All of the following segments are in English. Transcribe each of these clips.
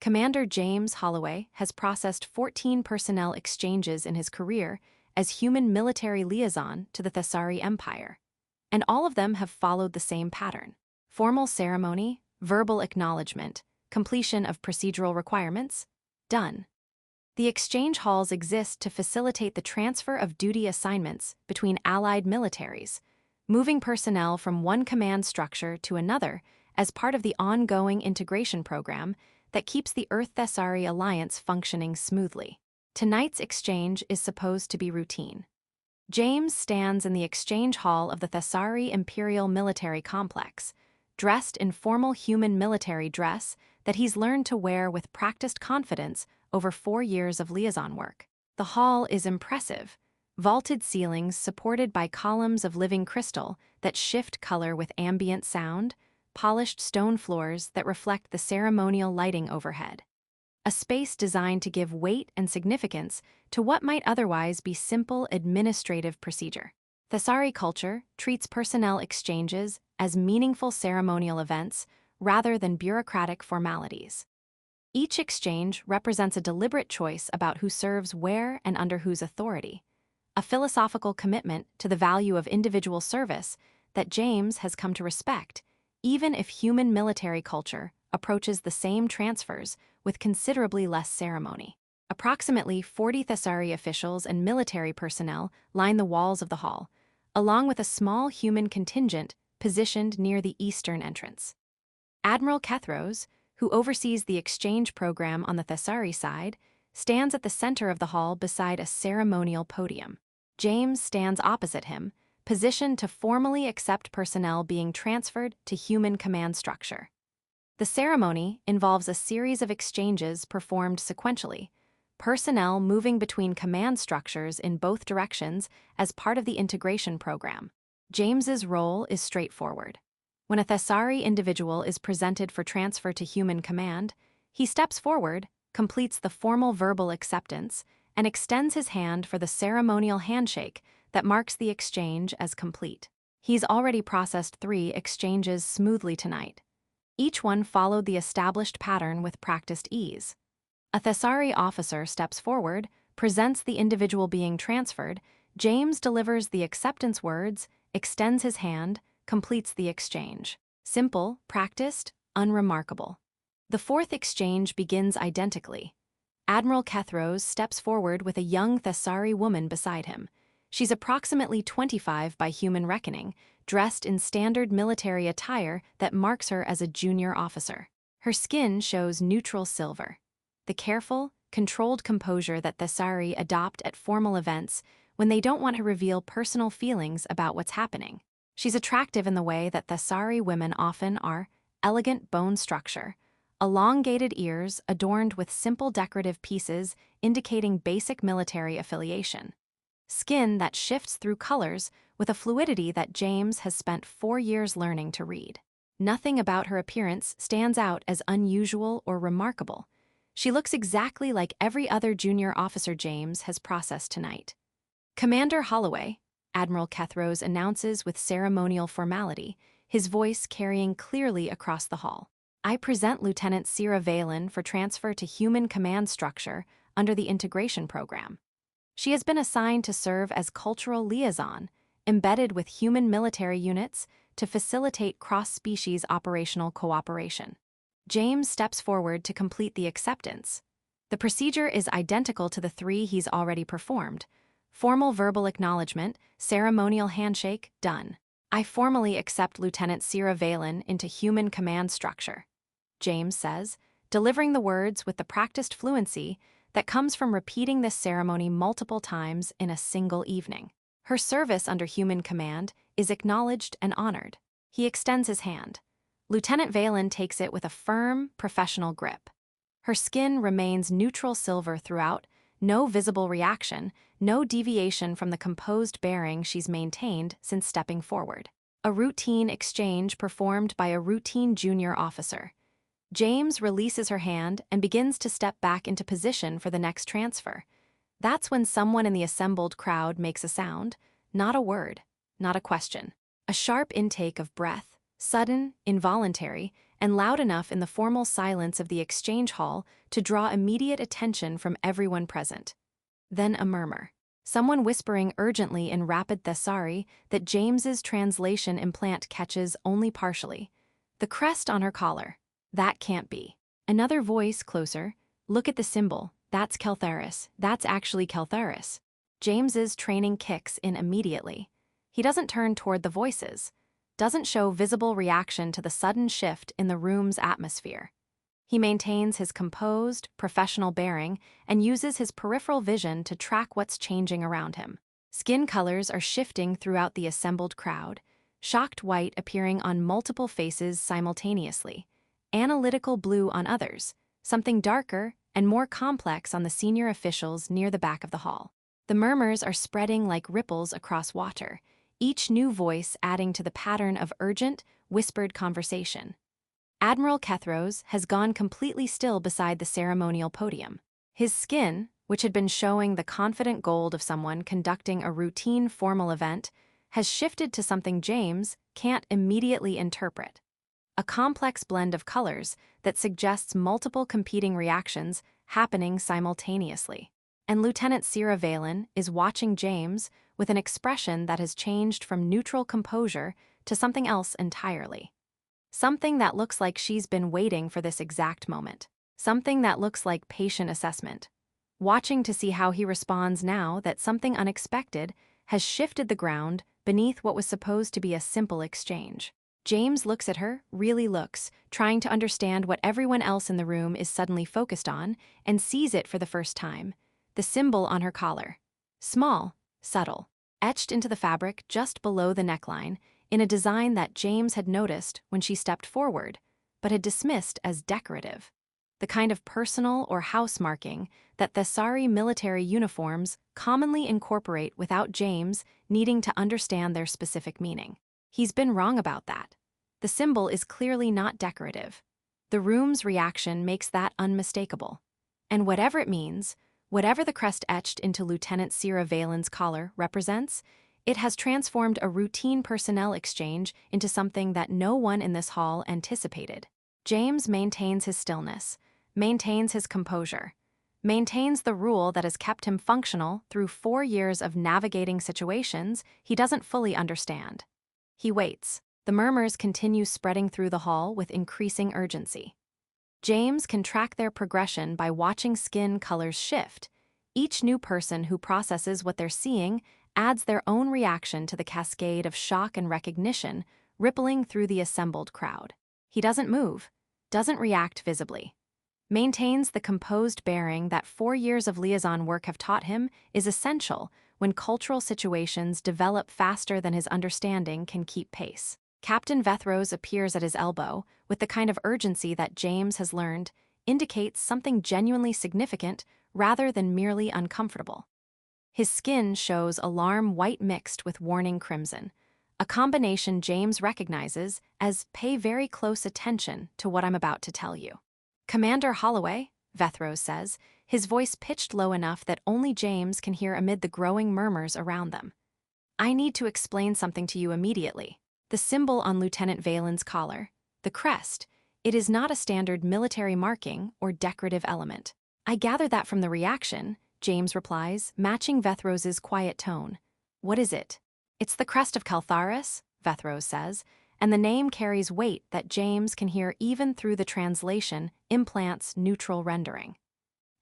Commander James Holloway has processed 14 personnel exchanges in his career as human military liaison to the Thessari Empire, and all of them have followed the same pattern: formal ceremony, verbal acknowledgement, completion of procedural requirements, done. The exchange halls exist to facilitate the transfer of duty assignments between allied militaries, moving personnel from one command structure to another as part of the ongoing integration program that keeps the Earth-Thessari alliance functioning smoothly. Tonight's exchange is supposed to be routine. James stands in the exchange hall of the Thessari Imperial Military Complex, dressed in formal human military dress that he's learned to wear with practiced confidence over 4 years of liaison work. The hall is impressive: vaulted ceilings supported by columns of living crystal that shift color with ambient sound, polished stone floors that reflect the ceremonial lighting overhead. A space designed to give weight and significance to what might otherwise be simple administrative procedure. Thessari culture treats personnel exchanges as meaningful ceremonial events rather than bureaucratic formalities. Each exchange represents a deliberate choice about who serves where and under whose authority, a philosophical commitment to the value of individual service that James has come to respect, even if human military culture approaches the same transfers with considerably less ceremony. Approximately 40 Thessari officials and military personnel line the walls of the hall, along with a small human contingent positioned near the eastern entrance. Admiral Kethros, who oversees the exchange program on the Thessari side, stands at the center of the hall beside a ceremonial podium. James stands opposite him, positioned to formally accept personnel being transferred to human command structure. The ceremony involves a series of exchanges performed sequentially, personnel moving between command structures in both directions as part of the integration program. James's role is straightforward. When a Thessari individual is presented for transfer to human command, he steps forward, completes the formal verbal acceptance, and extends his hand for the ceremonial handshake that marks the exchange as complete. He's already processed 3 exchanges smoothly tonight. Each one followed the established pattern with practiced ease. A Thessari officer steps forward, presents the individual being transferred, James delivers the acceptance words, extends his hand, completes the exchange. Simple, practiced, unremarkable. The 4th exchange begins identically. Admiral Kethros steps forward with a young Thessari woman beside him. She's approximately 25 by human reckoning, dressed in standard military attire that marks her as a junior officer. Her skin shows neutral silver, the careful, controlled composure that Thessari adopt at formal events when they don't want to reveal personal feelings about what's happening. She's attractive in the way that Thessari women often are: elegant bone structure, elongated ears adorned with simple decorative pieces indicating basic military affiliation, skin that shifts through colors with a fluidity that James has spent 4 years learning to read. Nothing about her appearance stands out as unusual or remarkable. She looks exactly like every other junior officer James has processed tonight. "Commander Holloway," Admiral Kethros announces with ceremonial formality, his voice carrying clearly across the hall. "I present Lieutenant Sera Valen for transfer to human command structure under the integration program. She has been assigned to serve as cultural liaison, embedded with human military units to facilitate cross-species operational cooperation." James steps forward to complete the acceptance. The procedure is identical to the 3 he's already performed: formal verbal acknowledgement, ceremonial handshake, done. "I formally accept Lieutenant Sera Valen into human command structure," James says, delivering the words with the practiced fluency that comes from repeating this ceremony multiple times in a single evening. Her service under human command is acknowledged and honored. He extends his hand. Lieutenant Valen takes it with a firm, professional grip. Her skin remains neutral silver throughout, no visible reaction, no deviation from the composed bearing she's maintained since stepping forward. A routine exchange performed by a routine junior officer. James releases her hand and begins to step back into position for the next transfer. That's when someone in the assembled crowd makes a sound, not a word, not a question. A sharp intake of breath, sudden, involuntary, and loud enough in the formal silence of the exchange hall to draw immediate attention from everyone present. Then a murmur. Someone whispering urgently in rapid Thessari that James's translation implant catches only partially. The crest on her collar. That can't be. Another voice closer. Look at the symbol. That's Kel'tharis. That's actually Kel'tharis. James's training kicks in immediately. He doesn't turn toward the voices. Doesn't show visible reaction to the sudden shift in the room's atmosphere. He maintains his composed, professional bearing and uses his peripheral vision to track what's changing around him. Skin colors are shifting throughout the assembled crowd, shocked white appearing on multiple faces simultaneously, analytical blue on others, something darker and more complex on the senior officials near the back of the hall. The murmurs are spreading like ripples across water, each new voice adding to the pattern of urgent, whispered conversation. Admiral Kethros has gone completely still beside the ceremonial podium. His skin, which had been showing the confident gold of someone conducting a routine formal event, has shifted to something James can't immediately interpret. A complex blend of colors that suggests multiple competing reactions happening simultaneously. And Lieutenant Sera Valen is watching James with an expression that has changed from neutral composure to something else entirely. Something that looks like she's been waiting for this exact moment. Something that looks like patient assessment. Watching to see how he responds now that something unexpected has shifted the ground beneath what was supposed to be a simple exchange. James looks at her, really looks, trying to understand what everyone else in the room is suddenly focused on, and sees it for the first time. The symbol on her collar. Small, subtle, etched into the fabric just below the neckline, in a design that James had noticed when she stepped forward, but had dismissed as decorative. The kind of personal or house marking that Thessari military uniforms commonly incorporate without James needing to understand their specific meaning. He's been wrong about that. The symbol is clearly not decorative. The room's reaction makes that unmistakable. And whatever it means, whatever the crest etched into Lieutenant Sera Valen's collar represents, it has transformed a routine personnel exchange into something that no one in this hall anticipated. James maintains his stillness, maintains his composure, maintains the rule that has kept him functional through 4 years of navigating situations he doesn't fully understand. He waits. The murmurs continue spreading through the hall with increasing urgency. James can track their progression by watching skin colors shift. Each new person who processes what they're seeing adds their own reaction to the cascade of shock and recognition rippling through the assembled crowd. He doesn't move, doesn't react visibly. Maintains the composed bearing that 4 years of liaison work have taught him is essential when cultural situations develop faster than his understanding can keep pace. Captain Kethros appears at his elbow with the kind of urgency that James has learned indicates something genuinely significant rather than merely uncomfortable. His skin shows alarm white mixed with warning crimson, a combination James recognizes as pay very close attention to what I'm about to tell you. Commander Holloway, Kethros says, his voice pitched low enough that only James can hear amid the growing murmurs around them. I need to explain something to you immediately. The symbol on Lieutenant Valen's collar, the crest, it is not a standard military marking or decorative element. I gather that from the reaction, James replies, matching Kethros's quiet tone. What is it? It's the Crest of Kel'tharis, Kethros says, and the name carries weight that James can hear even through the translation implant's neutral rendering.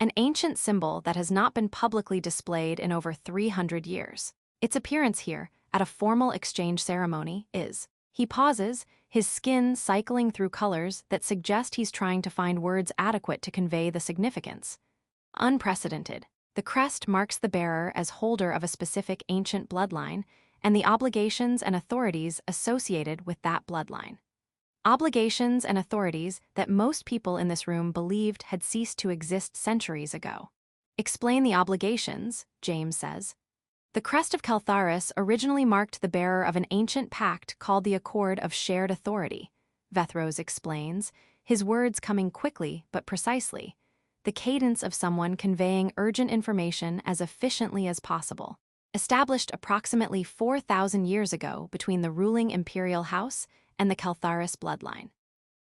An ancient symbol that has not been publicly displayed in over 300 years. Its appearance here, at a formal exchange ceremony, is. He pauses, his skin cycling through colors that suggest he's trying to find words adequate to convey the significance. Unprecedented. The crest marks the bearer as holder of a specific ancient bloodline and the obligations and authorities associated with that bloodline. Obligations and authorities that most people in this room believed had ceased to exist centuries ago. Explain the obligations, James says. The Crest of Kel'tharis originally marked the bearer of an ancient pact called the Accord of Shared Authority, Kethros explains, his words coming quickly but precisely, the cadence of someone conveying urgent information as efficiently as possible. Established approximately 4,000 years ago between the ruling imperial house and the Kel'tharis bloodline.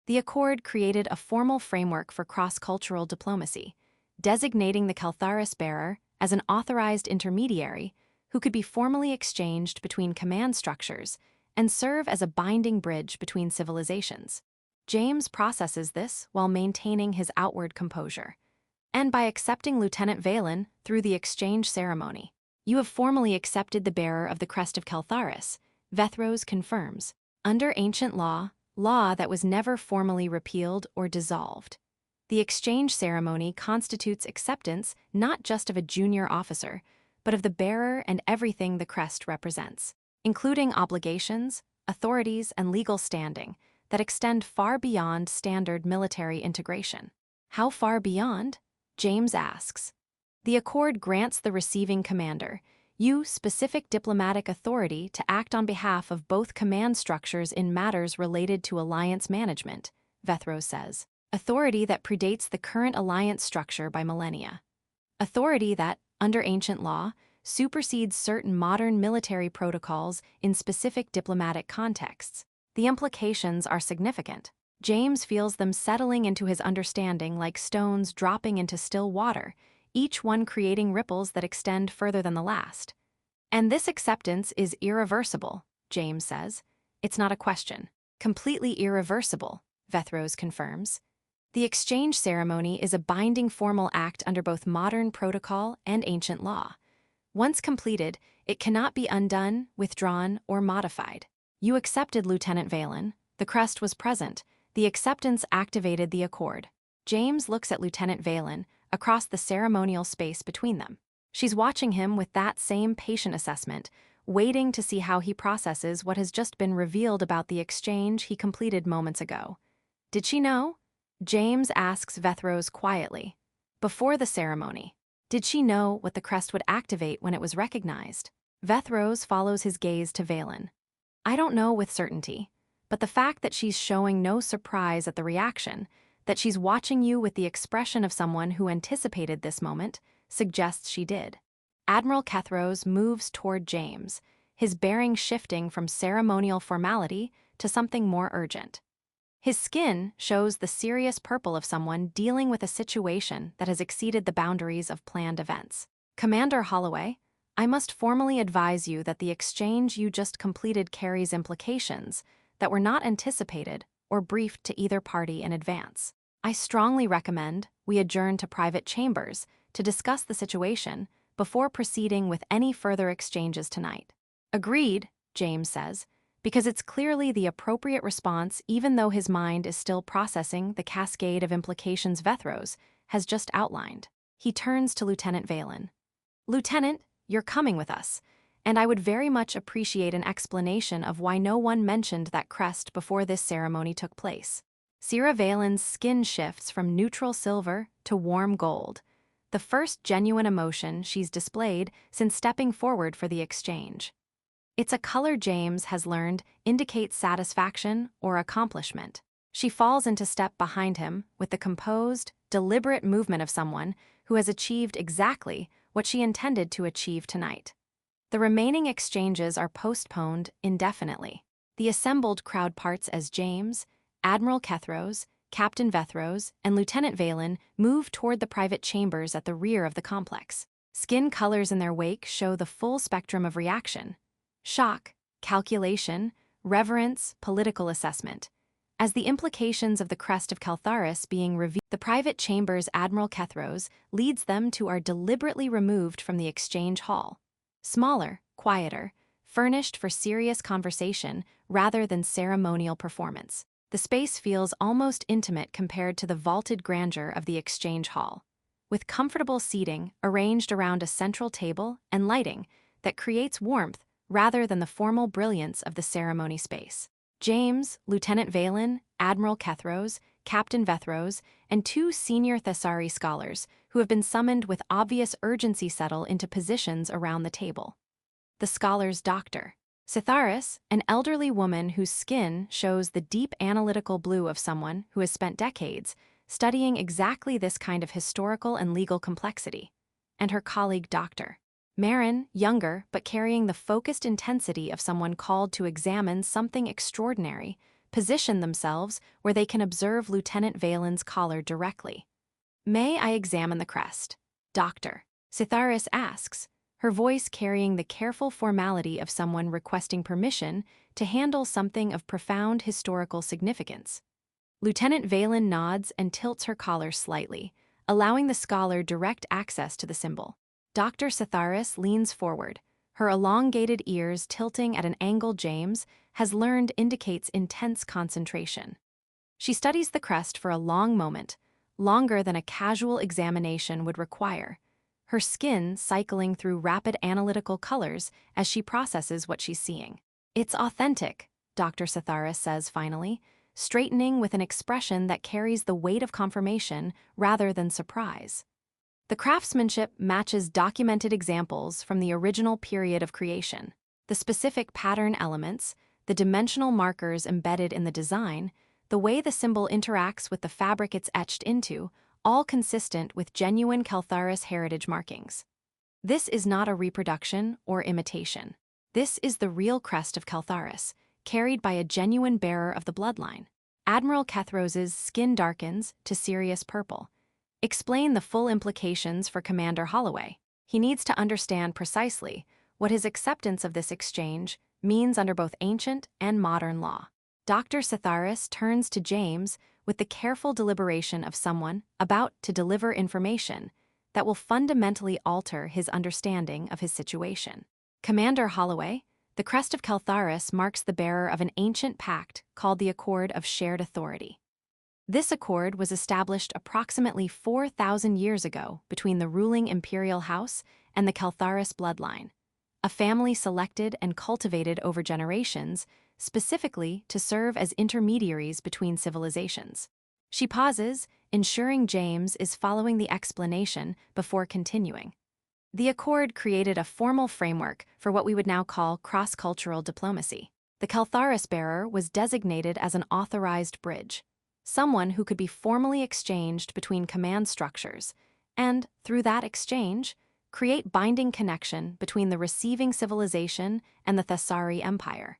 The accord created a formal framework for cross-cultural diplomacy, designating the Kel'tharis bearer as an authorized intermediary who could be formally exchanged between command structures and serve as a binding bridge between civilizations. James processes this while maintaining his outward composure. And by accepting Lieutenant Valen through the exchange ceremony, you have formally accepted the bearer of the Crest of Kel'tharis, Kethros confirms, under ancient law that was never formally repealed or dissolved. The exchange ceremony constitutes acceptance not just of a junior officer, but of the bearer and everything the crest represents, including obligations, authorities, and legal standing that extend far beyond standard military integration. How far beyond? James asks. The accord grants the receiving commander specific diplomatic authority to act on behalf of both command structures in matters related to alliance management, Kethros says. Authority that predates the current alliance structure by millennia. Authority that, under ancient law, supersedes certain modern military protocols in specific diplomatic contexts. The implications are significant. James feels them settling into his understanding like stones dropping into still water, each one creating ripples that extend further than the last. And this acceptance is irreversible, James says. It's not a question. Completely irreversible, Kethros confirms. The exchange ceremony is a binding formal act under both modern protocol and ancient law. Once completed, it cannot be undone, withdrawn, or modified. You accepted Lieutenant Valen. The crest was present. The acceptance activated the accord. James looks at Lieutenant Valen across the ceremonial space between them. She's watching him with that same patient assessment, waiting to see how he processes what has just been revealed about the exchange he completed moments ago. Did she know? James asks Kethros quietly. Before the ceremony, did she know what the crest would activate when it was recognized? Kethros follows his gaze to Valen. I don't know with certainty, but the fact that she's showing no surprise at the reaction, that she's watching you with the expression of someone who anticipated this moment, suggests she did. Admiral Kethros moves toward James, his bearing shifting from ceremonial formality to something more urgent. His skin shows the serious purple of someone dealing with a situation that has exceeded the boundaries of planned events. Commander Holloway, I must formally advise you that the exchange you just completed carries implications that were not anticipated or briefed to either party in advance. I strongly recommend we adjourn to private chambers to discuss the situation before proceeding with any further exchanges tonight. Agreed, James says, because it's clearly the appropriate response even though his mind is still processing the cascade of implications Kethros has just outlined. He turns to Lieutenant Valen. Lieutenant, you're coming with us, and I would very much appreciate an explanation of why no one mentioned that crest before this ceremony took place. Sera Valen's skin shifts from neutral silver to warm gold, the first genuine emotion she's displayed since stepping forward for the exchange. It's a color James has learned indicates satisfaction or accomplishment. She falls into step behind him with the composed, deliberate movement of someone who has achieved exactly what she intended to achieve tonight. The remaining exchanges are postponed indefinitely. The assembled crowd parts as James, Admiral Kethros, Captain Kethros, and Lieutenant Valen move toward the private chambers at the rear of the complex. Skin colors in their wake show the full spectrum of reaction: shock, calculation, reverence, political assessment. As the implications of the Crest of Kel'tharis being revealed, the private chambers Admiral Kethros leads them to are deliberately removed from the exchange hall. Smaller, quieter, furnished for serious conversation rather than ceremonial performance. The space feels almost intimate compared to the vaulted grandeur of the exchange hall, with comfortable seating arranged around a central table and lighting that creates warmth rather than the formal brilliance of the ceremony space. James, Lieutenant Valen, Admiral Kethros, Captain Kethros, and two senior Thessari scholars who have been summoned with obvious urgency settle into positions around the table. The scholar's doctor, Sitharis, an elderly woman whose skin shows the deep analytical blue of someone who has spent decades studying exactly this kind of historical and legal complexity, and her colleague Dr. Marin, younger but carrying the focused intensity of someone called to examine something extraordinary position themselves where they can observe Lieutenant Valen's collar directly. "May I examine the crest, Doctor?" Kethros asks, her voice carrying the careful formality of someone requesting permission to handle something of profound historical significance. Lieutenant Valen nods and tilts her collar slightly, allowing the scholar direct access to the symbol. Dr. Kethros leans forward, her elongated ears tilting at an angle James has learned indicates intense concentration. She studies the crest for a long moment, longer than a casual examination would require, her skin cycling through rapid analytical colors as she processes what she's seeing. "It's authentic," Dr. Kethros says finally, straightening with an expression that carries the weight of confirmation rather than surprise. The craftsmanship matches documented examples from the original period of creation. The specific pattern elements, the dimensional markers embedded in the design, the way the symbol interacts with the fabric it's etched into, all consistent with genuine Kel'tharis heritage markings. This is not a reproduction or imitation. This is the real crest of Kel'tharis, carried by a genuine bearer of the bloodline. Admiral Kethros's skin darkens to serious purple. Explain the full implications for Commander Holloway. He needs to understand precisely what his acceptance of this exchange means under both ancient and modern law. Dr. Kethros turns to James with the careful deliberation of someone about to deliver information that will fundamentally alter his understanding of his situation. "Commander Holloway, the Crest of Kel'tharis marks the bearer of an ancient pact called the Accord of Shared Authority. This accord was established approximately 4,000 years ago between the ruling imperial house and the Kel'tharis bloodline, a family selected and cultivated over generations, specifically to serve as intermediaries between civilizations." She pauses, ensuring James is following the explanation before continuing. "The accord created a formal framework for what we would now call cross-cultural diplomacy. The Kel'tharis bearer was designated as an authorized bridge, someone who could be formally exchanged between command structures, and, through that exchange, create binding connection between the receiving civilization and the Thessari Empire."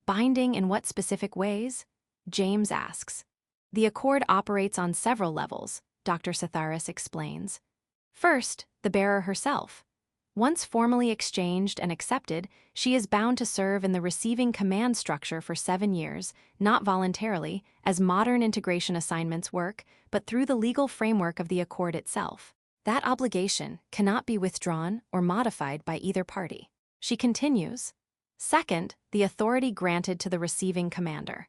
"Binding in what specific ways?" James asks. "The accord operates on several levels," Dr. Kethros explains. "First, the bearer herself. Once formally exchanged and accepted, she is bound to serve in the receiving command structure for 7 years, not voluntarily, as modern integration assignments work, but through the legal framework of the accord itself. That obligation cannot be withdrawn or modified by either party." She continues. "Second, the authority granted to the receiving commander.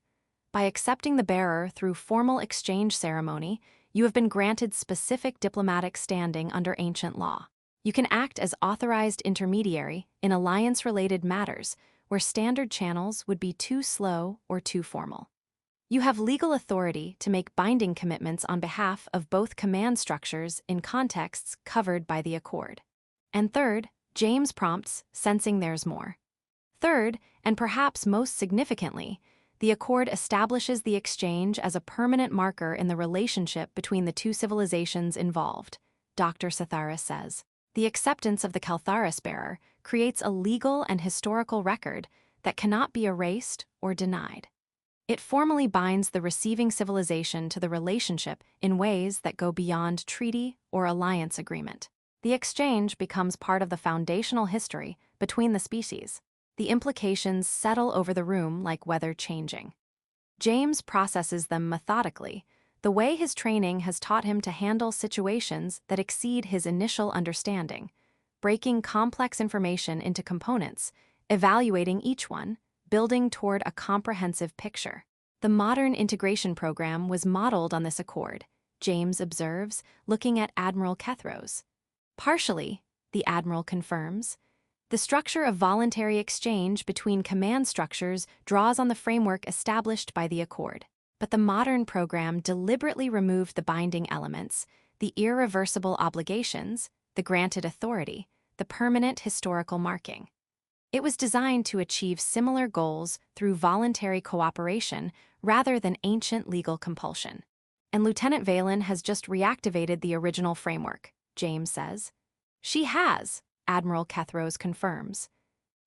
By accepting the bearer through formal exchange ceremony, you have been granted specific diplomatic standing under ancient law. You can act as authorized intermediary in alliance-related matters where standard channels would be too slow or too formal. You have legal authority to make binding commitments on behalf of both command structures in contexts covered by the accord." And third, James prompts, sensing there's more. "Third, and perhaps most significantly, the accord establishes the exchange as a permanent marker in the relationship between the two civilizations involved," Dr. Kethros says. "The acceptance of the Kel'tharis bearer creates a legal and historical record that cannot be erased or denied. It formally binds the receiving civilization to the relationship in ways that go beyond treaty or alliance agreement. The exchange becomes part of the foundational history between the species. The implications settle over the room like weather changing." James processes them methodically, the way his training has taught him to handle situations that exceed his initial understanding, breaking complex information into components, evaluating each one, building toward a comprehensive picture. "The modern integration program was modeled on this accord," James observes, looking at Admiral Kethros. "Partially," the Admiral confirms. "The structure of voluntary exchange between command structures draws on the framework established by the accord. But the modern program deliberately removed the binding elements, the irreversible obligations, the granted authority, the permanent historical marking. It was designed to achieve similar goals through voluntary cooperation rather than ancient legal compulsion. And Lieutenant Valen has just reactivated the original framework," James says. "She has," Admiral Kethros confirms.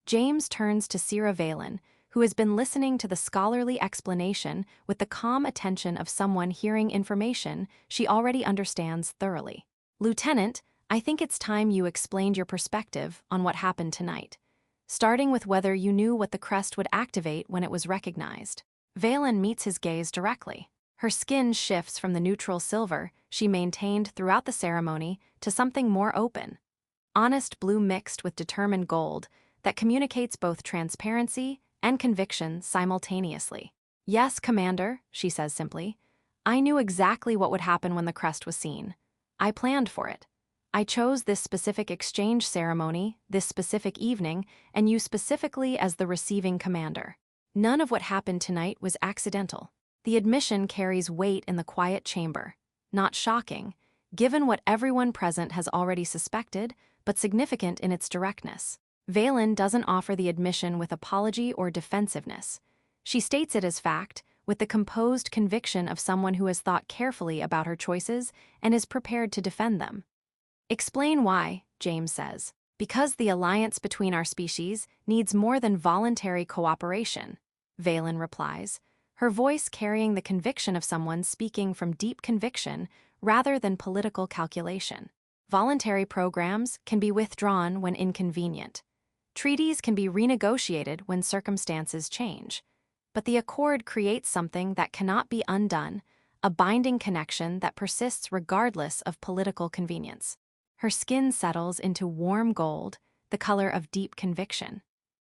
James turns to Sera Valen, who has been listening to the scholarly explanation with the calm attention of someone hearing information she already understands thoroughly. "Lieutenant, I think it's time you explained your perspective on what happened tonight, starting with whether you knew what the crest would activate when it was recognized." Valen meets his gaze directly. Her skin shifts from the neutral silver she maintained throughout the ceremony to something more open, honest blue mixed with determined gold that communicates both transparency and conviction simultaneously. "Yes, Commander," she says simply. "I knew exactly what would happen when the crest was seen. I planned for it. I chose this specific exchange ceremony, this specific evening, and you specifically as the receiving commander. None of what happened tonight was accidental." The admission carries weight in the quiet chamber. Not shocking, given what everyone present has already suspected, but significant in its directness. Valen doesn't offer the admission with apology or defensiveness. She states it as fact, with the composed conviction of someone who has thought carefully about her choices and is prepared to defend them. "Explain why," James says. "Because the alliance between our species needs more than voluntary cooperation," Valen replies, her voice carrying the conviction of someone speaking from deep conviction rather than political calculation. Voluntary programs can be withdrawn when inconvenient. Treaties can be renegotiated when circumstances change. But the accord creates something that cannot be undone, a binding connection that persists regardless of political convenience. Her skin settles into warm gold, the color of deep conviction.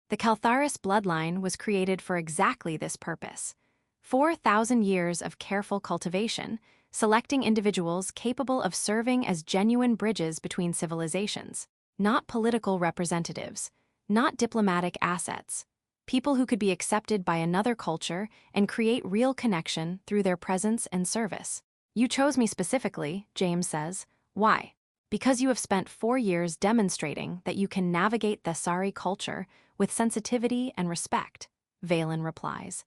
The Kel'tharis bloodline was created for exactly this purpose. 4,000 years of careful cultivation, selecting individuals capable of serving as genuine bridges between civilizations, not political representatives, not diplomatic assets, people who could be accepted by another culture and create real connection through their presence and service. "You chose me specifically," James says. "Why?" "Because you have spent 4 years demonstrating that you can navigate Thessari culture with sensitivity and respect," Valen replies.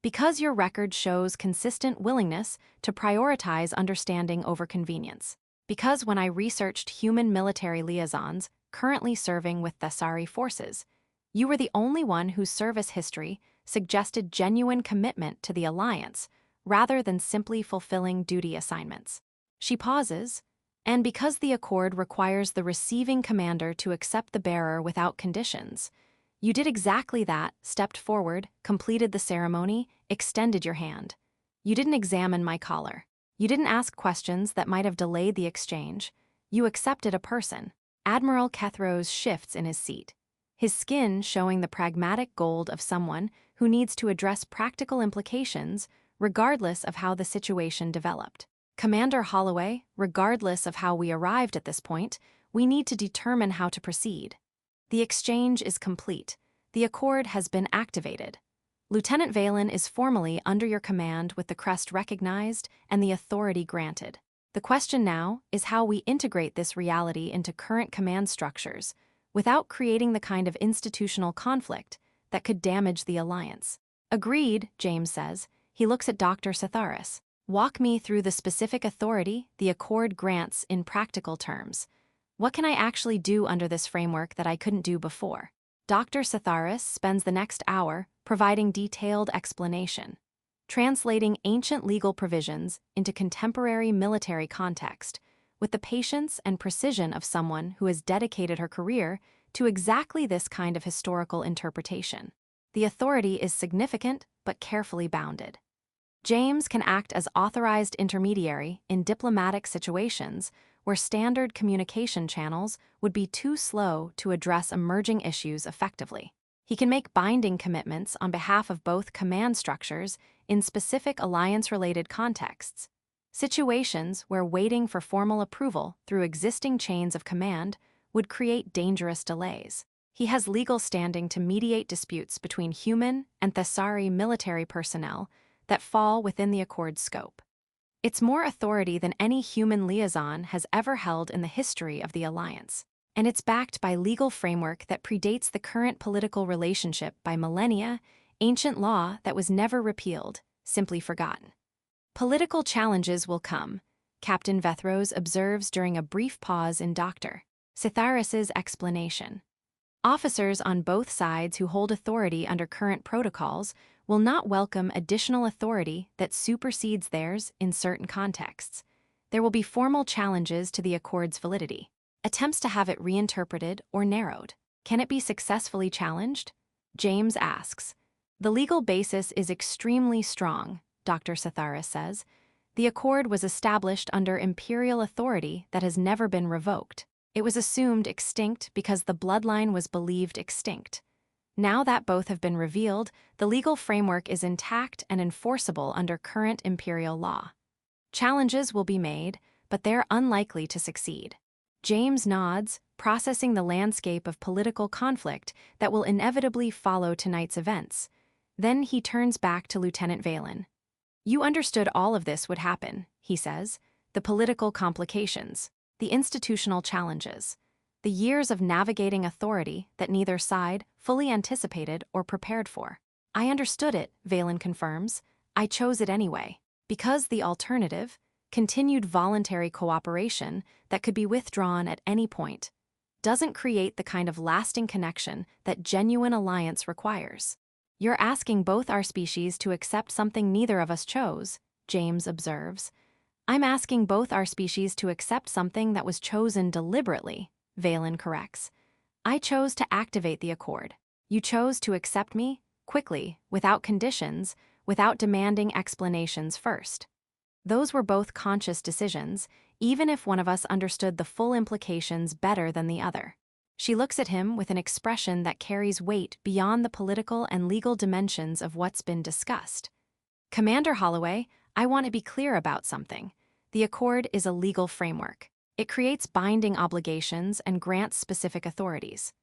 "Because your record shows consistent willingness to prioritize understanding over convenience. Because when I researched human military liaisons currently serving with Thessari forces, you were the only one whose service history suggested genuine commitment to the alliance rather than simply fulfilling duty assignments." She pauses, "And because the accord requires the receiving commander to accept the bearer without conditions, you did exactly that, stepped forward, completed the ceremony, extended your hand. You didn't examine my collar. You didn't ask questions that might have delayed the exchange. You accepted a person." Admiral Kethros shifts in his seat, his skin showing the pragmatic gold of someone who needs to address practical implications regardless of how the situation developed. "Commander Holloway, regardless of how we arrived at this point, we need to determine how to proceed. The exchange is complete. The accord has been activated. Lieutenant Valen is formally under your command with the crest recognized and the authority granted. The question now is how we integrate this reality into current command structures without creating the kind of institutional conflict that could damage the alliance." "Agreed," James says. He looks at Dr. Setharis. "Walk me through the specific authority the accord grants in practical terms. What can I actually do under this framework that I couldn't do before?" Dr. Setharis spends the next hour providing detailed explanation, translating ancient legal provisions into contemporary military context, with the patience and precision of someone who has dedicated her career to exactly this kind of historical interpretation. The authority is significant but carefully bounded. James can act as authorized intermediary in diplomatic situations where standard communication channels would be too slow to address emerging issues effectively. He can make binding commitments on behalf of both command structures in specific alliance-related contexts, situations where waiting for formal approval through existing chains of command would create dangerous delays. He has legal standing to mediate disputes between human and Thessari military personnel that fall within the accord's scope. It's more authority than any human liaison has ever held in the history of the alliance, and it's backed by legal framework that predates the current political relationship by millennia, ancient law that was never repealed, simply forgotten. "Political challenges will come," Captain Kethros observes during a brief pause in Dr. Setharis's explanation. Officers on both sides who hold authority under current protocols will not welcome additional authority that supersedes theirs in certain contexts. There will be formal challenges to the Accord's validity, attempts to have it reinterpreted or narrowed. Can it be successfully challenged? James asks. The legal basis is extremely strong, Dr. Thessari says. The Accord was established under imperial authority that has never been revoked. It was assumed extinct because the bloodline was believed extinct. Now that both have been revealed, the legal framework is intact and enforceable under current imperial law. Challenges will be made, but they're unlikely to succeed. James nods, processing the landscape of political conflict that will inevitably follow tonight's events. Then he turns back to Lieutenant Valen. You understood all of this would happen, he says. The political complications, the institutional challenges, the years of navigating authority that neither side fully anticipated or prepared for. I understood it, Valen confirms. I chose it anyway. Because the alternative, continued voluntary cooperation that could be withdrawn at any point, doesn't create the kind of lasting connection that genuine alliance requires. You're asking both our species to accept something neither of us chose, James observes. I'm asking both our species to accept something that was chosen deliberately, Valen corrects. I chose to activate the Accord. You chose to accept me, quickly, without conditions, without demanding explanations first. Those were both conscious decisions, even if one of us understood the full implications better than the other. She looks at him with an expression that carries weight beyond the political and legal dimensions of what's been discussed. Commander Holloway, I want to be clear about something. The Accord is a legal framework. It creates binding obligations and grants specific authorities.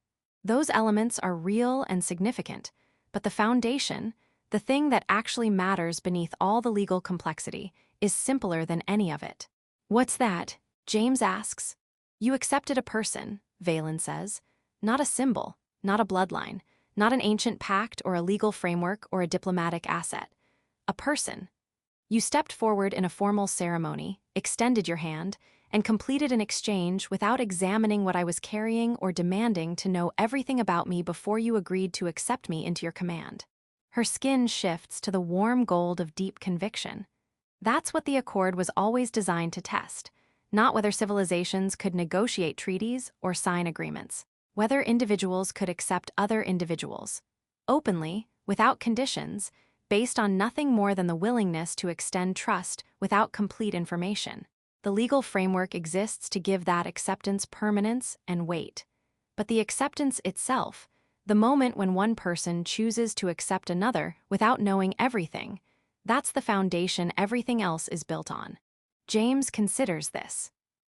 Those elements are real and significant, but the foundation, the thing that actually matters beneath all the legal complexity, is simpler than any of it. What's that? James asks. You accepted a person, Valen says. Not a symbol, not a bloodline, not an ancient pact or a legal framework or a diplomatic asset. A person. You stepped forward in a formal ceremony, extended your hand, and completed an exchange without examining what I was carrying or demanding to know everything about me before you agreed to accept me into your command. Her skin shifts to the warm gold of deep conviction. That's what the Accord was always designed to test, not whether civilizations could negotiate treaties or sign agreements, whether individuals could accept other individuals, openly, without conditions, based on nothing more than the willingness to extend trust without complete information. The legal framework exists to give that acceptance permanence and weight. But the acceptance itself, the moment when one person chooses to accept another without knowing everything, that's the foundation everything else is built on. James considers this.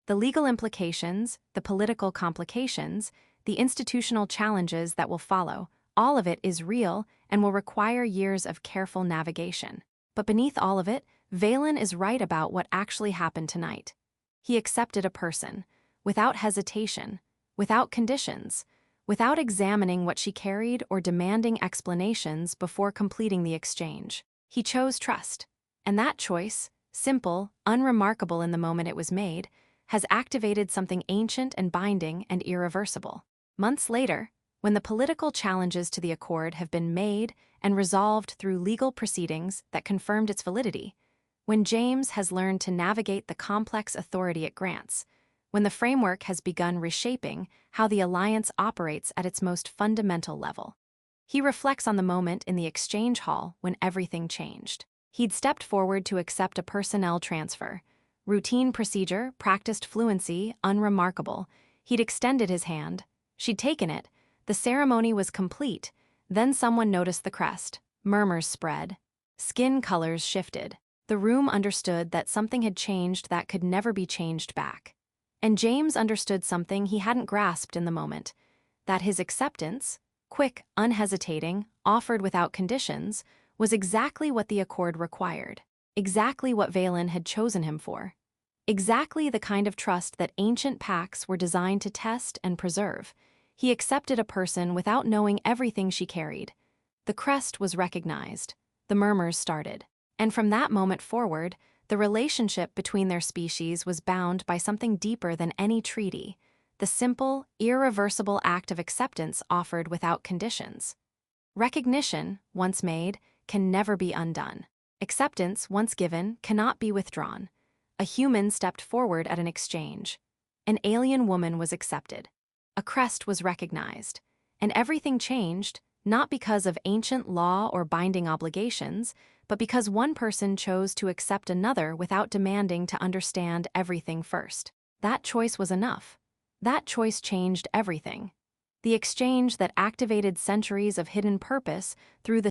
The legal implications, the political complications, the institutional challenges that will follow, all of it is real and will require years of careful navigation. But beneath all of it, Valen is right about what actually happened tonight. He accepted a person, without hesitation, without conditions, without examining what she carried or demanding explanations before completing the exchange. He chose trust, and that choice, simple, unremarkable in the moment it was made, has activated something ancient and binding and irreversible. Months later, when the political challenges to the Accord have been made and resolved through legal proceedings that confirmed its validity, when James has learned to navigate the complex authority it grants, when the framework has begun reshaping how the alliance operates at its most fundamental level, he reflects on the moment in the exchange hall when everything changed. He'd stepped forward to accept a personnel transfer. Routine procedure, practiced fluency, unremarkable. He'd extended his hand. She'd taken it. The ceremony was complete. Then someone noticed the crest. Murmurs spread. Skin colors shifted. The room understood that something had changed that could never be changed back. And James understood something he hadn't grasped in the moment, that his acceptance, quick, unhesitating, offered without conditions, was exactly what the Accord required, exactly what Valen had chosen him for, exactly the kind of trust that ancient pacts were designed to test and preserve. He accepted a person without knowing everything she carried. The crest was recognized. The murmurs started. And from that moment forward, the relationship between their species was bound by something deeper than any treaty, the simple, irreversible act of acceptance offered without conditions. Recognition, once made, can never be undone. Acceptance, once given, cannot be withdrawn. A human stepped forward at an exchange. An alien woman was accepted. A crest was recognized. And everything changed, not because of ancient law or binding obligations, but because one person chose to accept another without demanding to understand everything first. That choice was enough. That choice changed everything. The exchange that activated centuries of hidden purpose through the